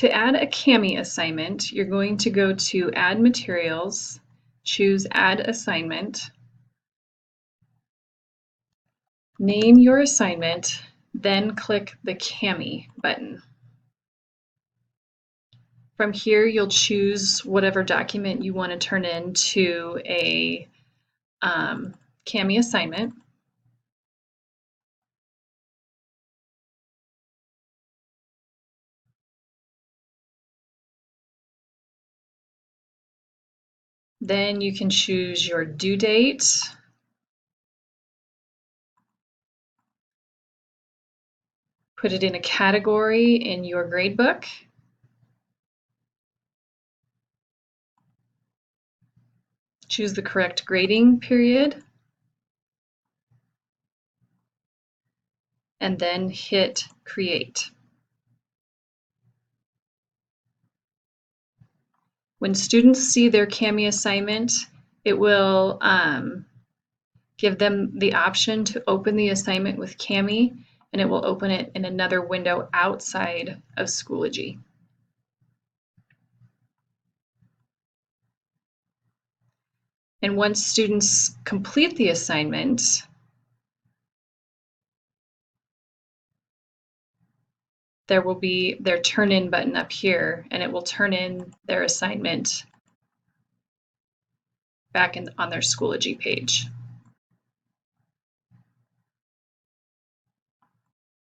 To add a Kami assignment, you're going to go to Add Materials, choose Add Assignment, name your assignment, then click the Kami button. From here, you'll choose whatever document you want to turn into a Kami assignment. Then you can choose your due date, put it in a category in your gradebook, choose the correct grading period, and then hit Create. When students see their Kami assignment, it will give them the option to open the assignment with Kami, and it will open it in another window outside of Schoology. And once students complete the assignment, there will be their Turn In button up here, and it will turn in their assignment back on their Schoology page.